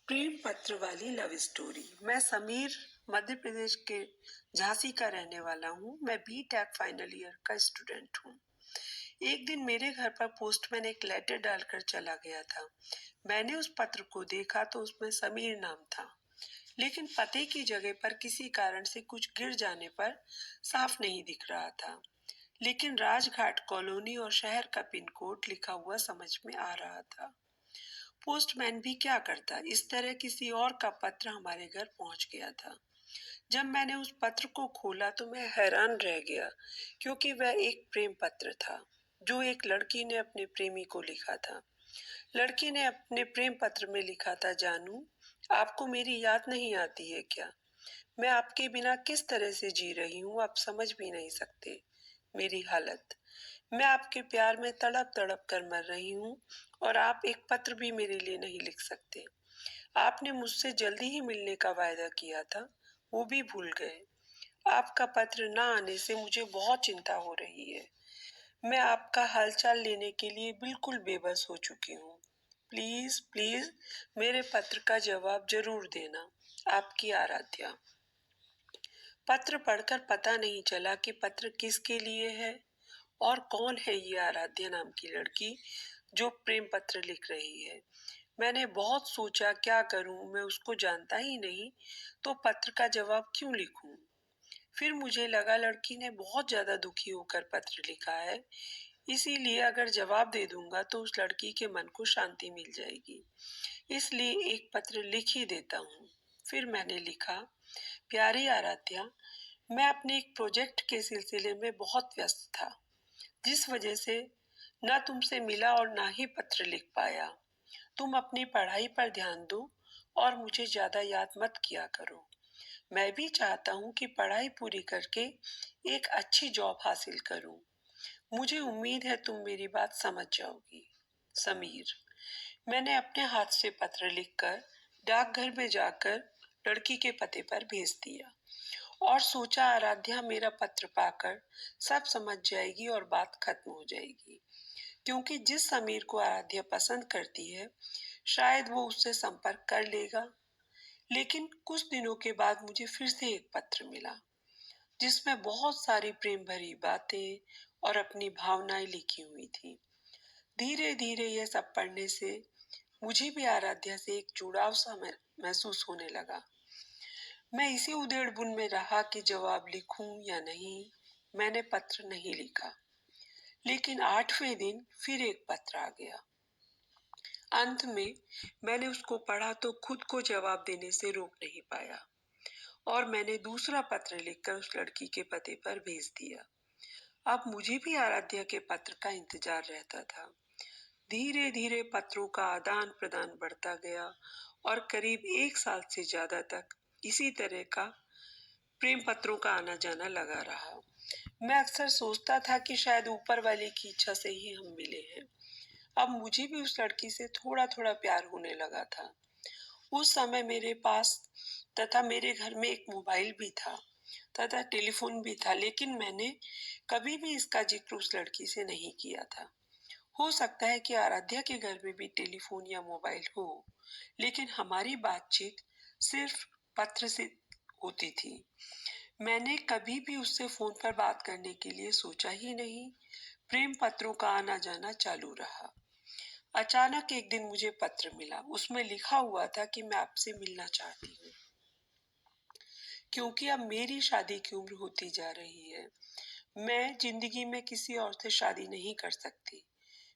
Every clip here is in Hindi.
प्रेम पत्र वाली लव स्टोरी। मैं समीर मध्य प्रदेश के झांसी का रहने वाला हूँ। मैं बी.टेक फाइनल ईयर का स्टूडेंट हूँ। एक दिन मेरे घर पर पोस्टमैन एक लेटर डालकर चला गया था। मैंने उस पत्र को देखा तो उसमें समीर नाम था, लेकिन पते की जगह पर किसी कारण से कुछ गिर जाने पर साफ नहीं दिख रहा था। लेकिन राजघाट कॉलोनी और शहर का पिन कोड लिखा हुआ समझ में आ रहा था। पोस्टमैन भी क्या करता, इस तरह किसी और का पत्र हमारे घर पहुंच गया था। जब मैंने उस पत्र को खोला तो मैं हैरान रह गया, क्योंकि वह एक प्रेम पत्र था जो एक लड़की ने अपने प्रेमी को लिखा था। लड़की ने अपने प्रेम पत्र में लिखा था, जानू, आपको मेरी याद नहीं आती है क्या? मैं आपके बिना किस तरह से जी रही हूँ, आप समझ भी नहीं सकते मेरी हालत। मैं आपके प्यार में तड़प तड़प कर मर रही हूँ और आप एक पत्र भी मेरे लिए नहीं लिख सकते। आपने मुझसे जल्दी ही मिलने का वायदा किया था, वो भी भूल गए। आपका पत्र ना आने से मुझे बहुत चिंता हो रही है। मैं आपका हालचाल लेने के लिए बिल्कुल बेबस हो चुकी हूँ। प्लीज प्लीज मेरे पत्र का जवाब जरूर देना। आपकी आराध्या। पत्र पढ़कर पता नहीं चला कि पत्र किसके लिए है और कौन है ये आराध्या नाम की लड़की जो प्रेम पत्र लिख रही है। मैंने बहुत सोचा क्या करूं, मैं उसको जानता ही नहीं तो पत्र का जवाब क्यों लिखूं। फिर मुझे लगा लड़की ने बहुत ज्यादा दुखी होकर पत्र लिखा है, इसीलिए अगर जवाब दे दूंगा तो उस लड़की के मन को शांति मिल जाएगी। इसलिए एक पत्र लिख ही देता हूँ। फिर मैंने लिखा, प्यारी आराध्या, मैं अपने एक प्रोजेक्ट के सिलसिले में बहुत व्यस्त था, जिस वजह से न तुमसे मिला और ना ही पत्र लिख पाया। तुम अपनी पढ़ाई पर ध्यान दो और मुझे ज्यादा याद मत किया करो। मैं भी चाहता हूँ कि पढ़ाई पूरी करके एक अच्छी जॉब हासिल करूँ। मुझे उम्मीद है तुम मेरी बात समझ जाओगी। समीर। मैंने अपने हाथ से पत्र लिखकर डाकघर में जाकर लड़की के पते पर भेज दिया और सोचा आराध्या मेरा पत्र पाकर सब समझ जाएगी और बात खत्म हो जाएगी, क्योंकि जिस समीर को आराध्या पसंद करती है शायद वो उससे संपर्क कर लेगा। लेकिन कुछ दिनों के बाद मुझे फिर से एक पत्र मिला, जिसमें बहुत सारी प्रेम भरी बातें और अपनी भावनाएं लिखी हुई थी। धीरे धीरे यह सब पढ़ने से मुझे भी आराध्या से एक जुड़ाव सा महसूस होने लगा। मैं इसी उधेड़बुन में रहा कि जवाब लिखूं या नहीं। मैंने पत्र नहीं लिखा, लेकिन 8वें दिन फिर एक पत्र आ गया। अंत में मैंने उसको पढ़ा तो खुद को जवाब देने से रोक नहीं पाया और मैंने दूसरा पत्र लिखकर उस लड़की के पते पर भेज दिया। अब मुझे भी आराध्या के पत्र का इंतजार रहता था। धीरे धीरे पत्रों का आदान प्रदान बढ़ता गया और करीब 1 साल से ज्यादा तक इसी तरह का प्रेम पत्रों का आना जाना लगा रहा। मैं अक्सर सोचता था कि शायद ऊपर वाले की इच्छा से ही हम मिले हैं। अब मुझे भी उस लड़की से थोड़ा थोड़ा प्यार होने लगा था। उस समय मेरे पास तथा मेरे घर में एक मोबाइल भी था तथा टेलीफोन भी था, लेकिन मैंने कभी भी इसका जिक्र उस लड़की से नहीं किया था। हो सकता है कि आराध्या के घर में भी टेलीफोन या मोबाइल हो, लेकिन हमारी बातचीत सिर्फ पत्र से होती थी। मैंने कभी भी उससे फोन पर बात करने के लिए सोचा ही नहीं। प्रेम पत्रों का आना जाना चालू रहा। अचानक एक दिन मुझे पत्र मिला। उसमें लिखा हुआ था कि मैं आपसे मिलना चाहती हूँ, क्योंकि अब मेरी शादी की उम्र होती जा रही है। मैं जिंदगी में किसी और से शादी नहीं कर सकती।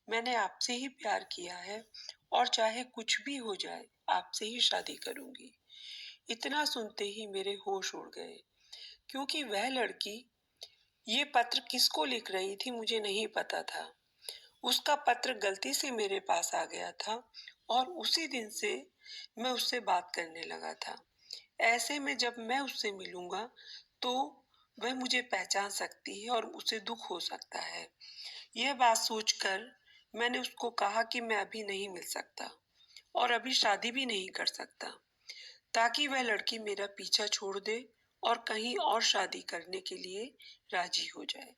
मैंने आपसे ही प्यार किया है और चाहे कुछ भी हो जाए आपसे ही शादी करूंगी। इतना सुनते ही मेरे होश उड़ गए, क्योंकि वह लड़की ये पत्र किसको लिख रही थी मुझे नहीं पता था। उसका पत्र गलती से मेरे पास आ गया था और उसी दिन से मैं उससे बात करने लगा था। ऐसे में जब मैं उससे मिलूंगा तो वह मुझे पहचान सकती है और उसे दुख हो सकता है। यह बात सोचकर मैंने उसको कहा कि मैं अभी नहीं मिल सकता और अभी शादी भी नहीं कर सकता, ताकि वह लड़की मेरा पीछा छोड़ दे और कहीं और शादी करने के लिए राजी हो जाए।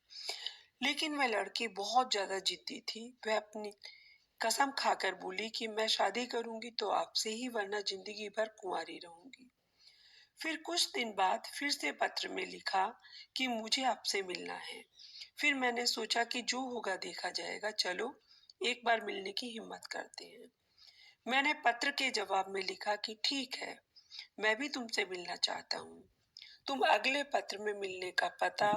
लेकिन वह लड़की बहुत ज्यादा जिद्दी थी। वह अपनी कसम खाकर बोली कि मैं शादी करूंगी तो आपसे ही, वरना जिंदगी भर कुंवारी रहूंगी। फिर कुछ दिन बाद फिर से पत्र में लिखा कि मुझे आपसे मिलना है। फिर मैंने सोचा कि जो होगा देखा जाएगा, चलो एक बार मिलने की हिम्मत करते हैं। मैंने पत्र के जवाब में लिखा कि ठीक है, मैं भी तुमसे मिलना चाहता हूँ। तुम अगले पत्र में मिलने का पता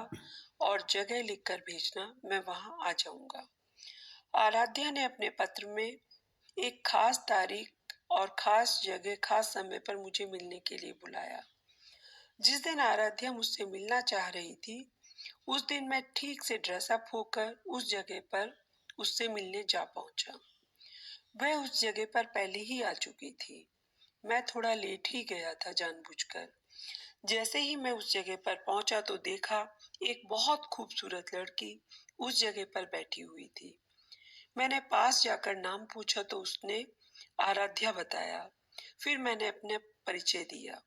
और जगह लिखकर भेजना, मैं वहां आ जाऊंगा। आराध्या ने अपने पत्र में एक खास तारीख और खास जगह खास समय पर मुझे मिलने के लिए बुलाया। जिस दिन आराध्या मुझसे मिलना चाह रही थी, उस दिन मैं ठीक से ड्रेसअप होकर उस जगह पर उससे मिलने जा पहुंचा। वह उस जगह पर पहले ही आ चुकी थी। मैं थोड़ा लेट ही गया था जानबूझकर। जैसे ही मैं उस जगह पर पहुंचा तो देखा एक बहुत खूबसूरत लड़की उस जगह पर बैठी हुई थी। मैंने पास जाकर नाम पूछा तो उसने आराध्या बताया। फिर मैंने अपने परिचय दिया।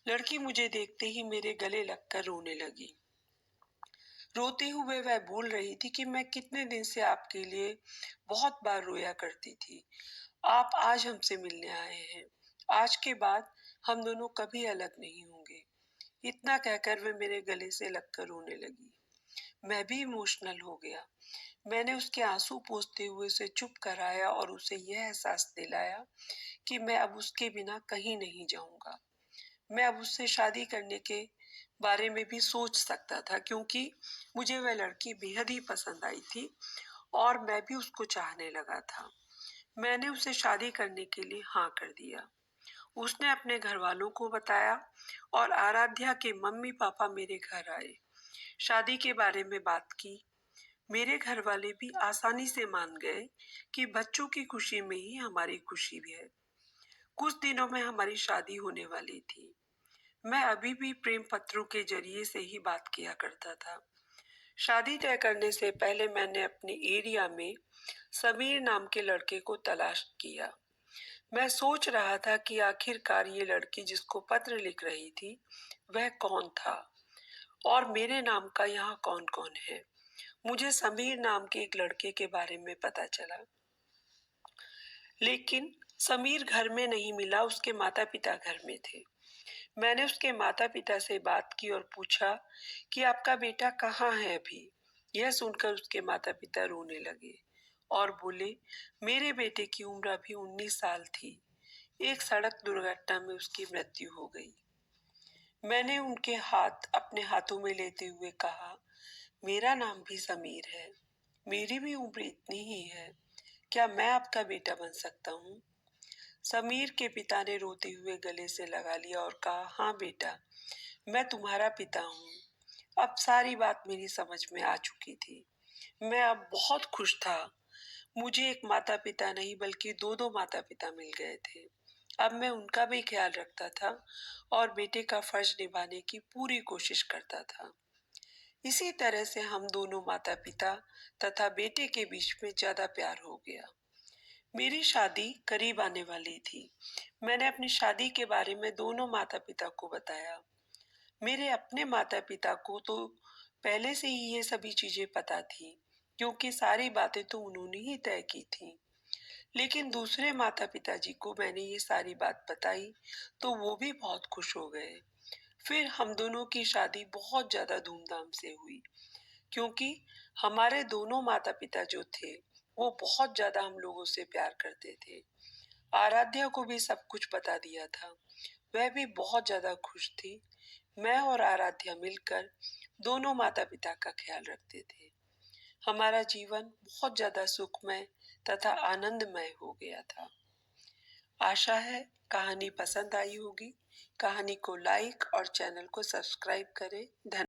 लड़की मुझे देखते ही मेरे गले लगकर रोने लगी। रोते हुए वह बोल रही थी कि मैं कितने दिन से आपके लिए बहुत बार रोया करती थी। आप आज हमसे मिलने आए हैं। आज के बाद हम दोनों कभी अलग नहीं होंगे। इतना कहकर वह मेरे गले से लगकर रोने लगी। मैं भी इमोशनल हो गया। मैंने उसके आंसू पोंछते हुए उसे चुप कराया और उसे यह एहसास दिलाया कि मैं अब उसके बिना कहीं नहीं जाऊंगा। मैं अब उससे शादी करने के बारे में भी सोच सकता था, क्योंकि मुझे वह लड़की बेहद ही पसंद आई थी और मैं भी उसको चाहने लगा था। मैंने उसे शादी करने के लिए हाँ कर दिया। उसने अपने घर वालों को बताया और आराध्या के मम्मी पापा मेरे घर आए। शादी के बारे में बात की। मेरे घर वाले भी आसानी से मान गए कि बच्चों की खुशी में ही हमारी खुशी भी है। कुछ दिनों में हमारी शादी होने वाली थी। मैं अभी भी प्रेम पत्रों के जरिए से ही बात किया करता था। शादी तय करने से पहले मैंने अपने एरिया में समीर नाम के लड़के को तलाश किया। मैं सोच रहा था कि आखिरकार ये लड़की जिसको पत्र लिख रही थी वह कौन था और मेरे नाम का यहाँ कौन कौन है। मुझे समीर नाम के एक लड़के के बारे में पता चला, लेकिन समीर घर में नहीं मिला, उसके माता पिता घर में थे। मैंने उसके माता पिता से बात की और पूछा कि आपका बेटा कहाँ है अभी। यह सुनकर उसके माता पिता रोने लगे और बोले, मेरे बेटे की उम्र अभी 19 साल थी। एक सड़क दुर्घटना में उसकी मृत्यु हो गई। मैंने उनके हाथ अपने हाथों में लेते हुए कहा, मेरा नाम भी समीर है, मेरी भी उम्र इतनी ही है, क्या मैं आपका बेटा बन सकता हूँ? समीर के पिता ने रोते हुए गले से लगा लिया और कहा, हाँ बेटा, मैं तुम्हारा पिता हूँ। अब सारी बात मेरी समझ में आ चुकी थी। मैं अब बहुत खुश था। मुझे एक माता पिता नहीं बल्कि दो दो माता पिता मिल गए थे। अब मैं उनका भी ख्याल रखता था और बेटे का फर्ज निभाने की पूरी कोशिश करता था। इसी तरह से हम दोनों माता पिता तथा बेटे के बीच में ज्यादा प्यार हो गया। मेरी शादी करीब आने वाली थी। मैंने अपनी शादी के बारे में दोनों माता पिता को बताया। मेरे अपने माता पिता को तो पहले से ही ये सभी चीजें पता थी, क्योंकि सारी बातें तो उन्होंने ही तय की थी। लेकिन दूसरे माता पिताजी को मैंने ये सारी बात बताई तो वो भी बहुत खुश हो गए। फिर हम दोनों की शादी बहुत ज्यादा धूमधाम से हुई, क्योंकि हमारे दोनों माता पिता जो थे वो बहुत ज्यादा हम लोगों से प्यार करते थे। आराध्या को भी सब कुछ बता दिया था। वह भी बहुत ज्यादा खुश थी। मैं और आराध्या मिलकर दोनों माता पिता का ख्याल रखते थे। हमारा जीवन बहुत ज्यादा सुखमय तथा आनंदमय हो गया था। आशा है कहानी पसंद आई होगी। कहानी को लाइक और चैनल को सब्सक्राइब करें। धन्यवाद।